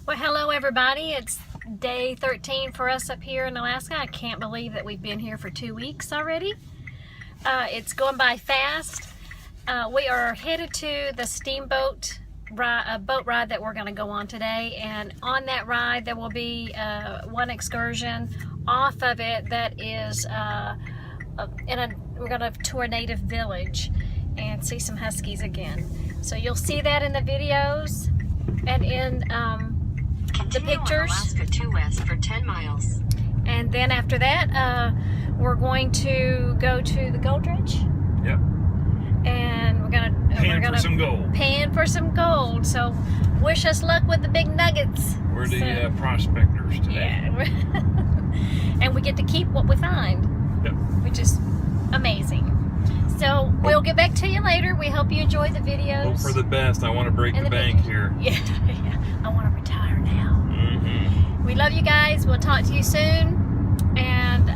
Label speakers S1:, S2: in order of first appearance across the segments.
S1: Well, hello everybody. It's day 13 for us up here in Alaska. I can't believe that we've been here for 2 weeks already. It's going by fast. We are headed to the steamboat boat ride that we're going to go on today, and on that ride there will be one excursion off of it that is we're going to tour Native Village and see some huskies again. So you'll see that in the videos and in the pictures.
S2: Alaska 2 west for 10 miles.
S1: And then after that, we're going to go to the gold dredge.
S3: Yep.
S1: And we're gonna
S3: for some gold.
S1: Pan for some gold. So wish us luck with the big nuggets.
S3: We're the prospectors today.
S1: Yeah. And we get to keep what we find.
S3: Yep.
S1: Which is amazing. So we'll get back to you later. We hope you enjoy the videos.
S3: Hope for the best. I want to break
S1: And
S3: the
S1: the
S3: bank here.
S1: Yeah. I want to retire now.
S3: Mm-hmm.
S1: We love you guys. We'll talk to you soon. And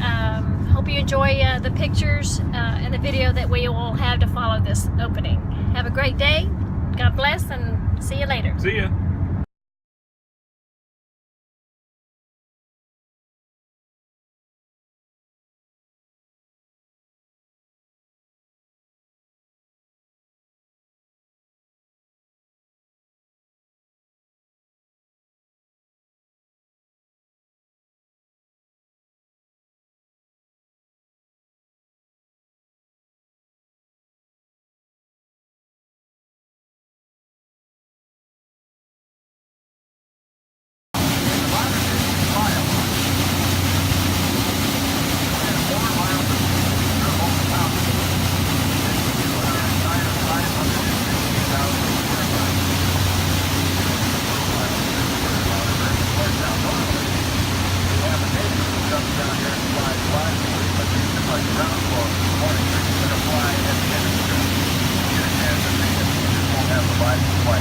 S1: hope you enjoy the pictures and the video that we will have to follow this opening. Have a great day. God bless, and see you later.
S3: See ya.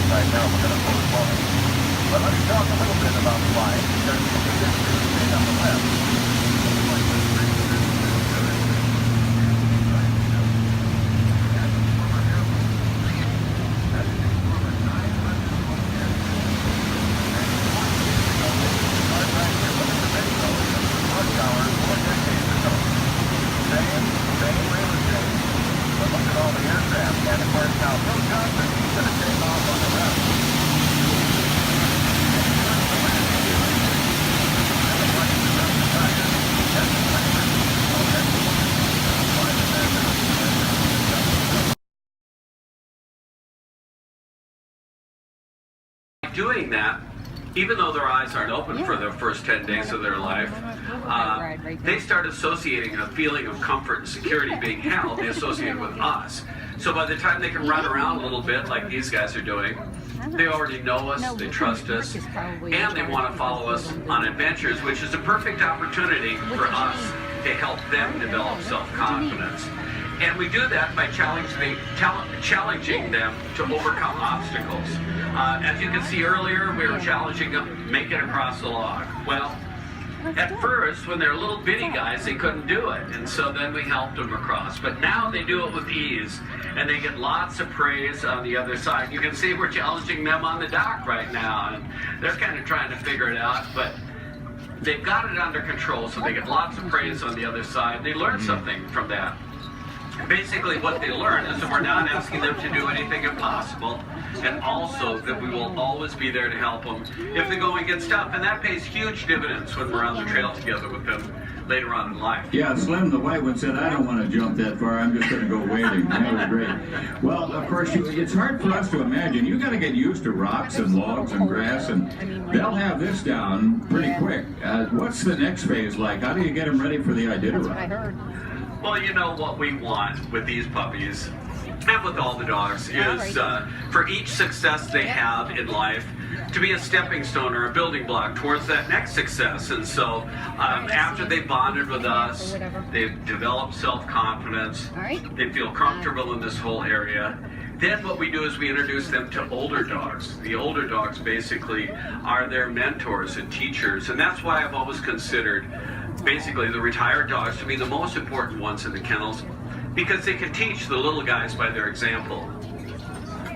S4: Right now we're going to postpone it. But let me talk a little bit about flying, because you see this thing on the left. Same real estate. But look at all the aircraft, and of course now Bill Johnson, he's going to take off on the left.
S5: Doing that, even though their eyes aren't open for the first 10 days of their life, they start associating a feeling of comfort and security being held. They associate it with us. So by the time they can run around a little bit like these guys are doing, they already know us, they trust us, and they want to follow us on adventures, which is a perfect opportunity for us to help them develop self-confidence. And we do that by challenging them to overcome obstacles. As you can see earlier, we were challenging them, make it across the log. Well, at first, when they're little bitty guys, they couldn't do it. And so then we helped them across. But now they do it with ease, and they get lots of praise on the other side. You can see we're challenging them on the dock right now, and they're kind of trying to figure it out, but they've got it under control, so they get lots of praise on the other side. They learn something from that. Basically what they learn is that we're not asking them to do anything impossible, and also that we will always be there to help them if the going gets tough, and that pays huge dividends when we're on the trail together with them later on in life.
S6: Yeah, Slim the white one said, I don't want to jump that far, I'm just going to go wading. That was great. Well, of course, it's hard for us to imagine. You got to get used to rocks and logs and grass, and they'll have this down pretty quick. What's the next phase like? How do you get them ready for the Iditarod?
S5: Well, you know what we want with these puppies, and with all the dogs, is for each success they have in life to be a stepping stone or a building block towards that next success. And so after they bonded with us, they've developed self-confidence, they feel comfortable in this whole area. Then what we do is we introduce them to older dogs. The older dogs basically are their mentors and teachers, and that's why I've always considered basically the retired dogs to be the most important ones in the kennels, because they can teach the little guys by their example.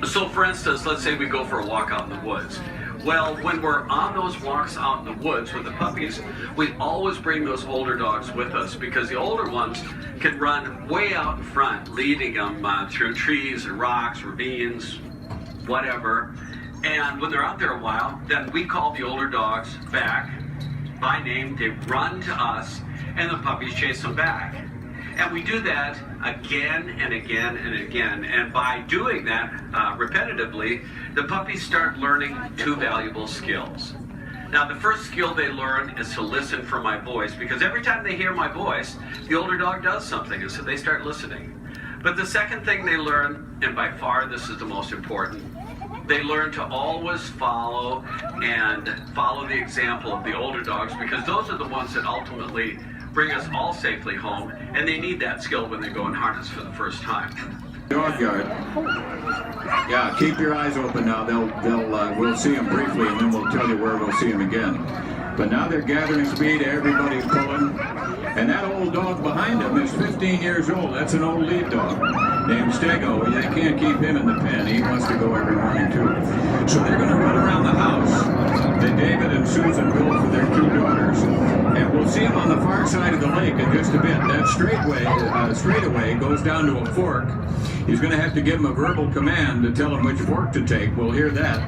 S5: So for instance, let's say we go for a walk out in the woods. Well, when we're on those walks out in the woods with the puppies, we always bring those older dogs with us because the older ones can run way out in front, leading them through trees and rocks, ravines, whatever. And when they're out there a while, then we call the older dogs back by name. They run to us, and the puppies chase them back. And we do that again and again and again. And by doing that repetitively, the puppies start learning 2 valuable skills. Now, the first skill they learn is to listen for my voice, because every time they hear my voice, the older dog does something, and so they start listening. But the second thing they learn, and by far this is the most important, they learn to always follow the example of the older dogs, because those are the ones that ultimately bring us all safely home, and they need that skill when they go in harness for the first time.
S6: Dog yard. Yeah, keep your eyes open now. We'll see them briefly, and then we'll tell you where we'll see them again. But now they're gathering speed. Everybody's pulling. And that old dog behind him is 15 years old. That's an old lead dog named Stego. They can't keep him in the pen. He wants to go every morning, too. So they're going to run around the house. Then David and Susan go for their 2 daughters. And we'll see them on the far side of the lake in just a bit. That straightaway goes down to a fork. He's going to have to give him a verbal command to tell him which fork to take. We'll hear that.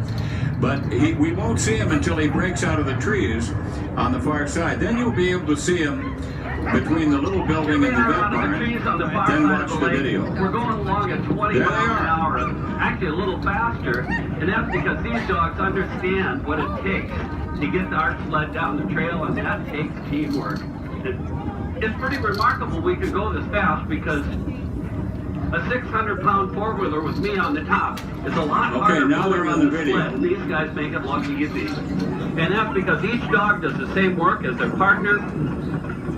S6: But we won't see him until he breaks out of the trees on the far side. Then you'll be able to see him between the little building and the vet barn. Then watch the video.
S5: We're going along at 20
S6: There they
S5: miles an
S6: are.
S5: hour, actually a little faster, and that's because these dogs understand what it takes to get our sled down the trail, and that takes teamwork. It's pretty remarkable we can go this fast, because a 600-pound four-wheeler with me on the top is a lot harder
S6: now they're on the
S5: than
S6: video.
S5: sled, and these guys make it look easy. And that's because each dog does the same work as their partner.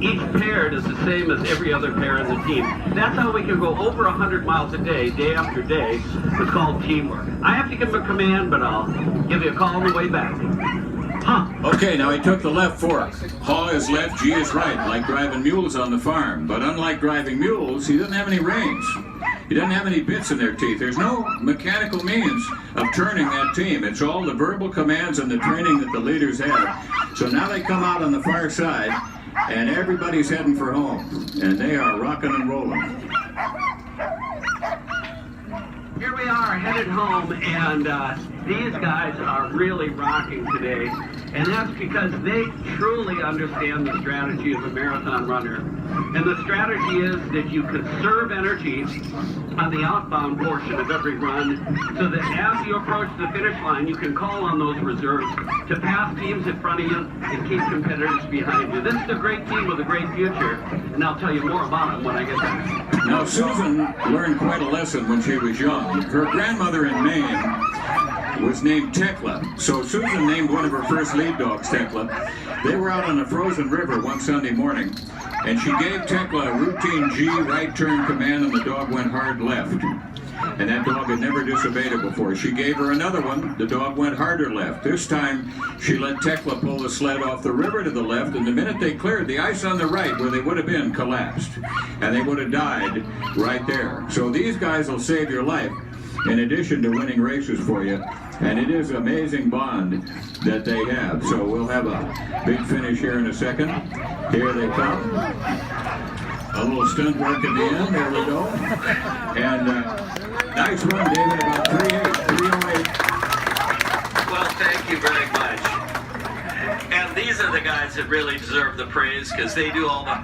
S5: Each pair does the same as every other pair in the team. That's how we can go over 100 miles a day after day. It's called teamwork. I have to give him a command, but I'll give you a call on the way back.
S6: Okay, now he took the left fork. Haw is left, G is right, like driving mules on the farm. But unlike driving mules, he doesn't have any reins. He doesn't have any bits in their teeth. There's no mechanical means of turning that team. It's all the verbal commands and the training that the leaders have. So now they come out on the far side, and everybody's heading for home. And they are rocking and rolling.
S5: Here we are headed home, and these guys are really rocking today. And that's because they truly understand the strategy of a marathon runner. And the strategy is that you conserve energy on the outbound portion of every run, so that as you approach the finish line, you can call on those reserves to pass teams in front of you and keep competitors behind you. This is a great team with a great future, and I'll tell you more about them when I get back.
S6: Now, Susan learned quite a lesson when she was young. Her grandmother in Maine was named Tekla. So Susan named one of her first lead dogs Tekla. They were out on a frozen river one Sunday morning, and she gave Tekla a routine G right turn command, and the dog went hard left. And that dog had never disobeyed her before. She gave her another one. The dog went harder left. This time, she let Tekla pull the sled off the river to the left, and the minute they cleared, the ice on the right, where they would have been, collapsed. And they would have died right there. So these guys will save your life, in addition to winning races for you. And it is an amazing bond that they have. So we'll have a big finish here in a second. Here they come. A little stunt work at the end. There we go. And nice run, David. About 308.
S5: Well, thank you very much. And these are the guys that really deserve the praise, because they do all the...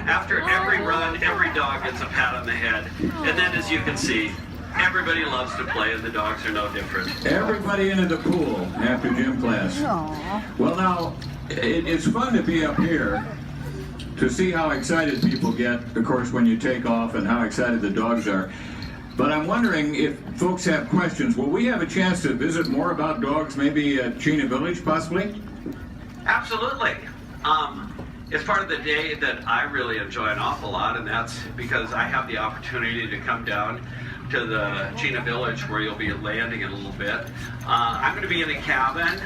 S5: After every run, every dog gets a pat on the head. And then, as you can see, everybody loves to play, and the dogs are no different.
S6: Everybody into the pool after gym class.
S7: Aww.
S6: Well, now, it's fun to be up here to see how excited people get, of course, when you take off, and how excited the dogs are. But I'm wondering if folks have questions. Will we have a chance to visit more about dogs, maybe at Chena Village, possibly?
S5: Absolutely. It's part of the day that I really enjoy an awful lot, and that's because I have the opportunity to come down to the Chena Village, where you'll be landing in a little bit. I'm going to be in a cabin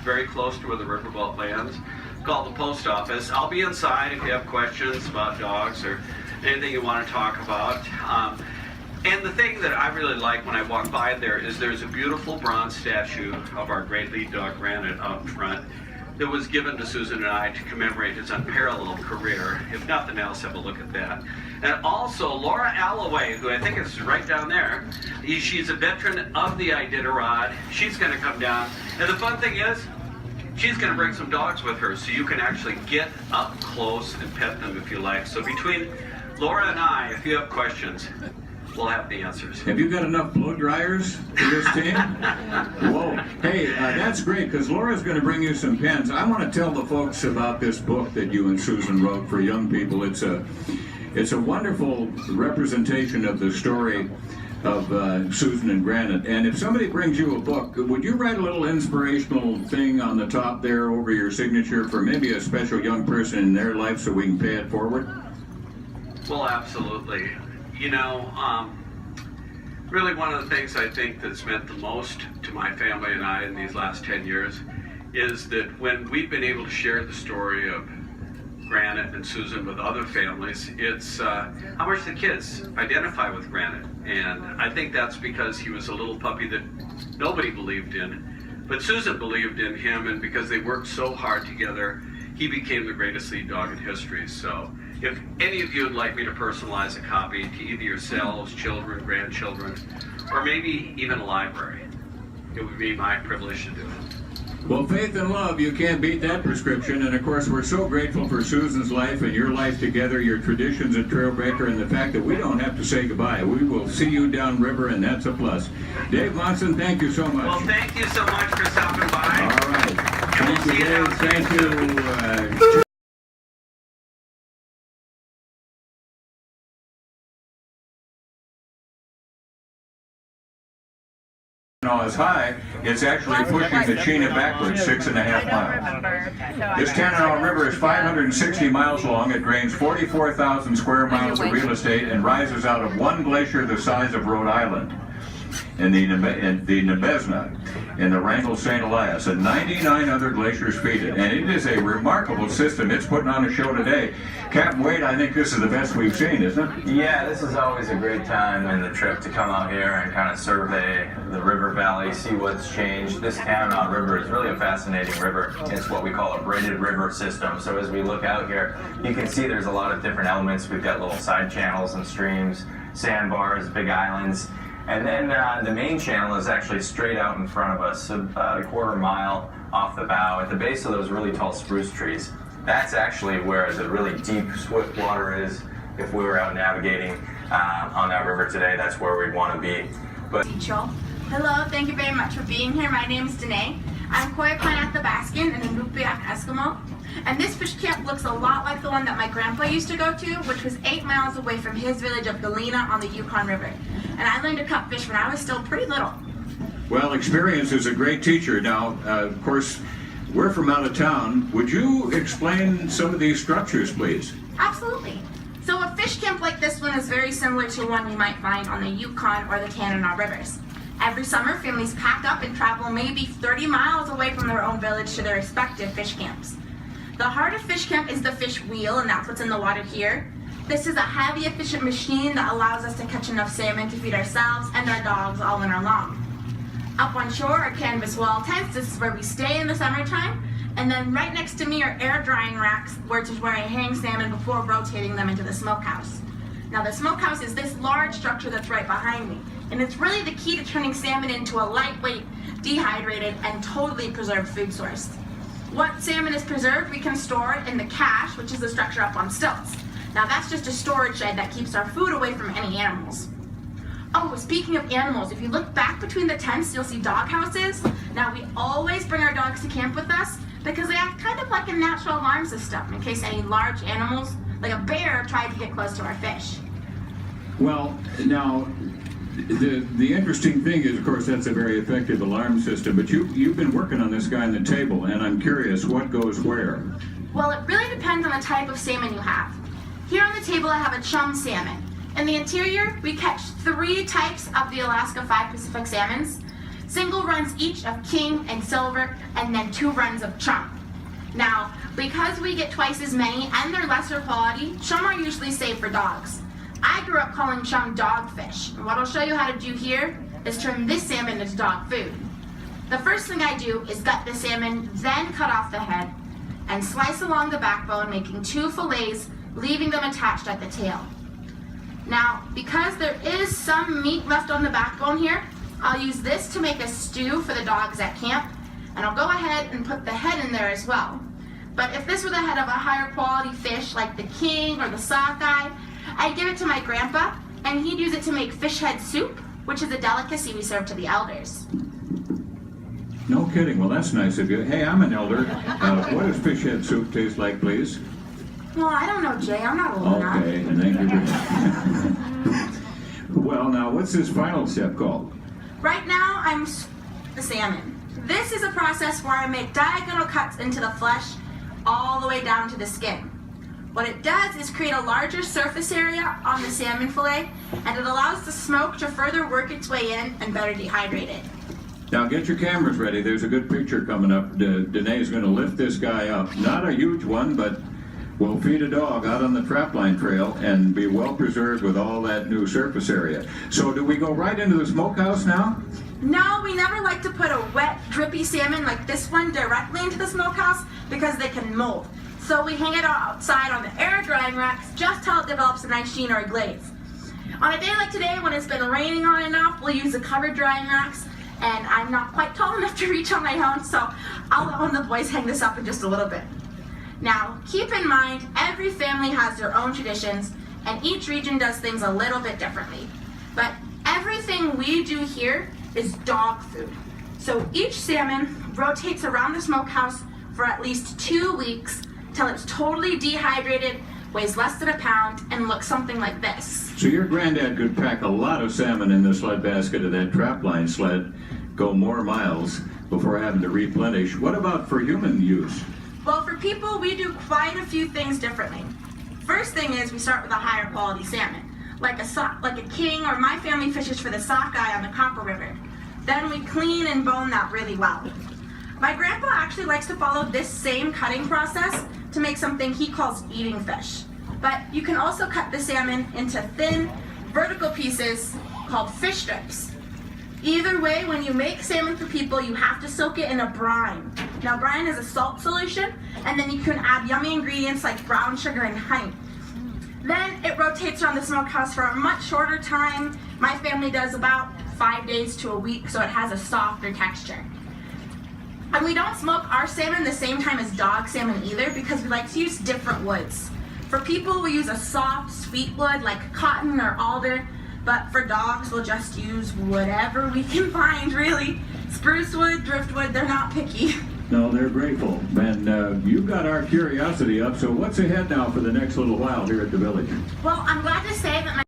S5: very close to where the riverboat lands, called the post office. I'll be inside if you have questions about dogs or anything you want to talk about. And the thing that I really like when I walk by there is there's a beautiful bronze statue of our great lead dog Granite out front that was given to Susan and I to commemorate his unparalleled career. If nothing else, have a look at that. And also Laura Alloway, who I think is right down there. She's a veteran of the Iditarod. She's going to come down. And the fun thing is, she's going to bring some dogs with her so you can actually get up close and pet them if you like. So between Laura and I, if you have questions, we'll have the answers.
S6: Have you got enough blow dryers for this team? Whoa. Hey, that's great, because Laura's going to bring you some pens. I want to tell the folks about this book that you and Susan wrote for young people. It's a wonderful representation of the story of Susan and Granite. And if somebody brings you a book, would you write a little inspirational thing on the top there over your signature for maybe a special young person in their life so we can pay it forward?
S5: Well, absolutely. You know, really one of the things I think that's meant the most to my family and I in these last 10 years is that when we've been able to share the story of Granite and Susan with other families, it's how much the kids identify with Granite. And I think that's because he was a little puppy that nobody believed in. But Susan believed in him, and because they worked so hard together, he became the greatest lead dog in history. So if any of you would like me to personalize a copy to either yourselves, children, grandchildren, or maybe even a library, it would be my privilege to do it.
S6: Well, faith and love, you can't beat that prescription. And of course, we're so grateful for Susan's life and your life together, your traditions at Trailbreaker, and the fact that we don't have to say goodbye. We will see you downriver, and that's a plus. Dave Monson, thank you so much.
S5: Well, thank you so much for stopping by.
S6: All right.
S5: And we'll
S6: Thank you,
S5: see you
S6: Dave.
S5: downstairs
S6: Thank
S5: soon.
S6: you. Is high, it's actually pushing the Chena backwards 6.5 miles. This Tanana River is 560 miles long. It drains 44,000 square miles of real estate and rises out of one glacier the size of Rhode Island in the Nebezna in the Wrangell St. Elias, and 99 other glaciers feed it. And it is a remarkable system. It's putting on a show today. Captain Wade, I think this is the best we've seen, isn't it?
S7: Yeah, this is always a great time in the trip to come out here and kind of survey the river valley, see what's changed. This Tanana River is really a fascinating river. It's what we call a braided river system. So as we look out here, you can see there's a lot of different elements. We've got little side channels and streams, sandbars, big islands. And then the main channel is actually straight out in front of us, about a quarter mile off the bow at the base of those really tall spruce trees. That's actually where the really deep, swift water is. If we were out navigating on that river today, that's where we'd want to be. But
S8: hello, thank you very much for being here. My name is Danae. I'm Koyukon Athabaskan and a Nukbiak Eskimo. And this fish camp looks a lot like the one that my grandpa used to go to, which was 8 miles away from his village of Galena on the Yukon River. And I learned to cut fish when I was still pretty little.
S6: Well, experience is a great teacher. Now, of course, we're from out of town. Would you explain some of these structures, please?
S8: Absolutely. So a fish camp like this one is very similar to one you might find on the Yukon or the Tanana rivers. Every summer, families pack up and travel maybe 30 miles away from their own village to their respective fish camps. The heart of fish camp is the fish wheel, and that's what's in the water here. This is a highly efficient machine that allows us to catch enough salmon to feed ourselves and our dogs all winter long. Up on shore are canvas wall tents. This is where we stay in the summertime. And then right next to me are air drying racks, which is where I hang salmon before rotating them into the smokehouse. Now the smokehouse is this large structure that's right behind me. And it's really the key to turning salmon into a lightweight, dehydrated, and totally preserved food source. Once salmon is preserved, we can store it in the cache, which is the structure up on stilts. Now that's just a storage shed that keeps our food away from any animals. Oh, speaking of animals, if you look back between the tents, you'll see dog houses. Now we always bring our dogs to camp with us because they act kind of like a natural alarm system in case any large animals, like a bear, try to get close to our fish.
S6: Well, now, the interesting thing is, of course, that's a very effective alarm system, but you've been working on this guy on the table, and I'm curious, what goes where?
S8: Well, it really depends on the type of salmon you have. Here on the table I have a chum salmon. In the interior, we catch 3 types of the Alaska 5 Pacific salmons. Single runs each of king and silver, and then 2 runs of chum. Now, because we get twice as many and they're lesser quality, chum are usually saved for dogs. I grew up calling chum dogfish, and what I'll show you how to do here is turn this salmon into dog food. The first thing I do is gut the salmon, then cut off the head, and slice along the backbone, making 2 fillets, leaving them attached at the tail. Now, because there is some meat left on the backbone here, I'll use this to make a stew for the dogs at camp, and I'll go ahead and put the head in there as well. But if this were the head of a higher quality fish like the king or the sockeye, I'd give it to my grandpa, and he'd use it to make fish head soup, which is a delicacy we serve to the elders.
S6: No kidding. Well, that's nice of you. Hey, I'm an elder. What does fish head soup taste like, please?
S8: Well, I don't know, Jay. I'm not old enough.
S6: Okay, and thank you. Well, now, what's this final step called?
S8: Right now, I'm the salmon. This is a process where I make diagonal cuts into the flesh all the way down to the skin. What it does is create a larger surface area on the salmon fillet, and it allows the smoke to further work its way in and better dehydrate it.
S6: Now, get your cameras ready. There's a good picture coming up. Danae's going to lift this guy up. Not a huge one, but we'll feed a dog out on the trapline trail and be well preserved with all that new surface area. So do we go right into the smokehouse now?
S8: No, we never like to put a wet, drippy salmon like this one directly into the smokehouse because they can mold. So we hang it outside on the air drying racks just till it develops a nice sheen or a glaze. On a day like today when it's been raining on and off, we'll use the covered drying racks, and I'm not quite tall enough to reach on my own, so I'll let one of the boys hang this up in just a little bit. Now, keep in mind, every family has their own traditions, and each region does things a little bit differently. But everything we do here is dog food. So each salmon rotates around the smokehouse for at least 2 weeks till it's totally dehydrated, weighs less than a pound, and looks something like this.
S6: So your granddad could pack a lot of salmon in the sled basket of that trapline sled, go more miles before having to replenish. What about for human use?
S8: Well, for people, we do quite a few things differently. First thing is we start with a higher quality salmon, like a king, or my family fishes for the sockeye on the Copper River. Then we clean and bone that really well. My grandpa actually likes to follow this same cutting process to make something he calls eating fish. But you can also cut the salmon into thin, vertical pieces called fish strips. Either way, when you make salmon for people, you have to soak it in a brine. Now, brine is a salt solution, and then you can add yummy ingredients like brown sugar and honey. Then it rotates around the smokehouse for a much shorter time. My family does about 5 days to a week, so it has a softer texture. And we don't smoke our salmon the same time as dog salmon either, because we like to use different woods. For people, we use a soft, sweet wood like cotton or alder, but for dogs, we'll just use whatever we can find, really. Spruce wood, driftwood, they're not picky.
S6: No, they're grateful. And you've got our curiosity up, so what's ahead now for the next little while here at the village?
S8: Well, I'm glad to say that my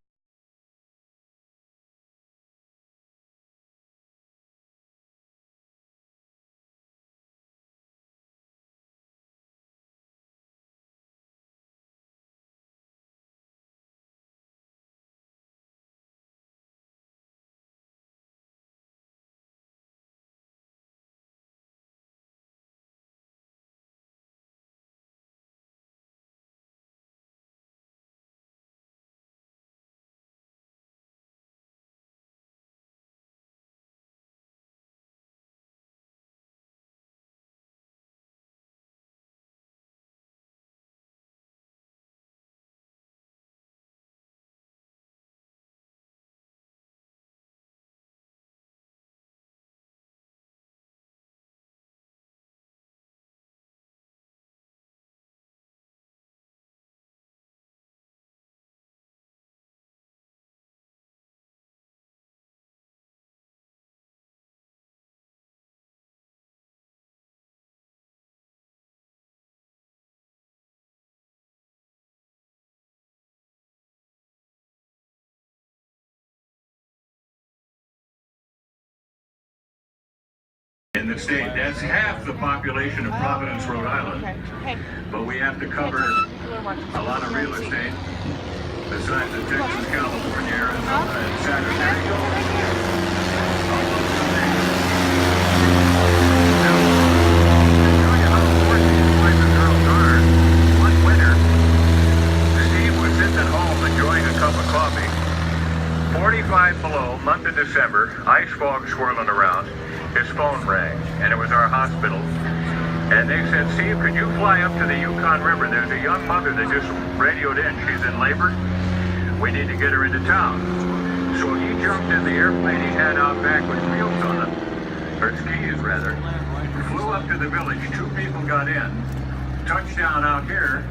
S6: In the state, that's half the population of Providence, Rhode Island. But we have to cover a lot of real estate, besides the Texas, California, Arizona, and San Diego. Now, to tell you how important these places girls are, one winter, Steve was sitting at home enjoying a cup of coffee
S4: ice fog swirling around. His phone rang, and it was our hospital. And they said, Steve, could you fly up to the Yukon River? There's a young mother that just radioed in. She's in labor. We need to get her into town. So he jumped in the airplane he had out back with wheels on it, or skis rather. Flew up to the village. 2 people got in. Touchdown out here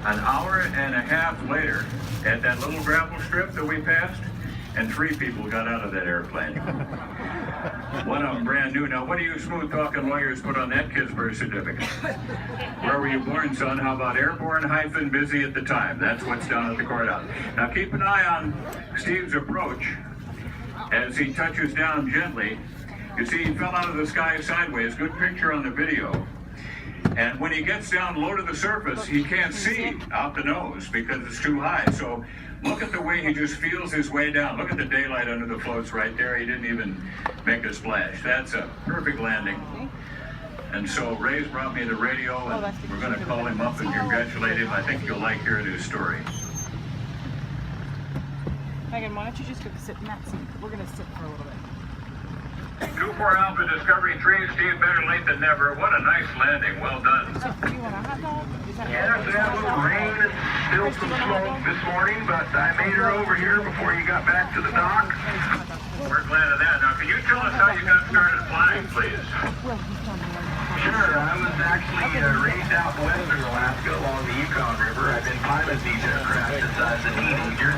S4: an hour and a half later at that little gravel strip that we passed, and 3 people got out of that airplane. One of them brand new. Now, what do you smooth-talking lawyers put on that kid's birth certificate? Where were you born, son? How about airborne-busy at the time? That's what's down at the courthouse. Now, keep an eye on Steve's approach as he touches down gently. You see, he fell out of the sky sideways. Good picture on the video. And when he gets down low to the surface, he can't see out the nose because it's too high. So look at the way he just feels his way down. Look at the daylight under the floats right there. He didn't even make a splash. That's a perfect landing. And so Ray's brought me the radio, and we're going to call him up and congratulate him. I think you'll like hearing his story.
S9: Megan, why don't you just go sit in that seat? We're going to sit for a little bit.
S4: 2-4 Alpha Discovery 3, Steve, better late than never. What a nice landing. Well done.
S9: So, do you want a hot dog?
S4: Yes, we had a little rain and still some smoke this morning, but I made her over here before you got back to the dock. We're glad of that. Now, can you tell us how you got started flying, please?
S10: Sure, I was actually raised out in western Alaska along the Yukon River. I've been piloting these aircraft since I was a teenager.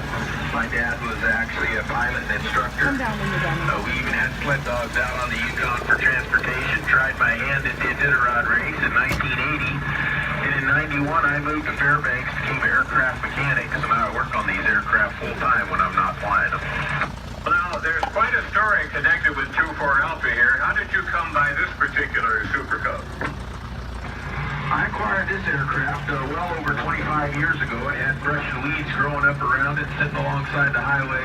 S10: My dad was actually a pilot and instructor. We even had sled dogs out on the Yukon for transportation. Tried my hand at the Iditarod race in 1980. And in 91, I moved to Fairbanks, became an aircraft mechanic. So now I work on these aircraft full time when I'm not flying them.
S4: Well, now, there's quite a story connected with 2-4 Alpha here. How did you come by this particular Super Cub?
S10: I acquired this aircraft well over 25 years ago. It had brush and weeds growing up around it, sitting alongside the highway.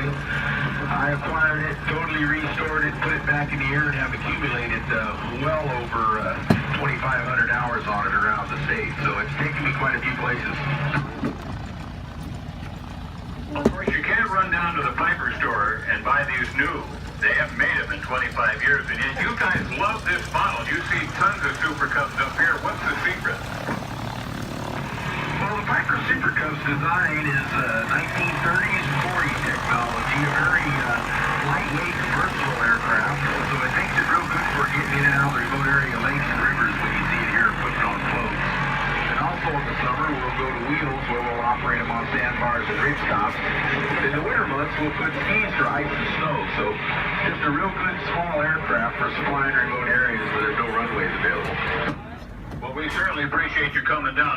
S10: I acquired it, totally restored it, put it back in the air, and have accumulated well over 2,500 hours on it around the state. So it's taken me quite a few places.
S4: Of course, you can't run down to the Piper store and buy these new. They haven't made them in 25 years, and yet you guys love this model. You see tons of Super Cubs up here. What's the secret?
S10: Well, the Piper Super Cub's design is 1930s and 40s technology, a very lightweight, versatile aircraft. So it makes it real good for getting in and out of the remote area lakes and rivers when you see it here putting on floats. And also in the summer, we'll go to wheels where we'll operate them on sandbars and ridge tops. In the winter months, we'll put skis for ice and snow. So just a real good small aircraft for supplying remote areas where there's no runways available.
S4: Well, we certainly appreciate you coming down.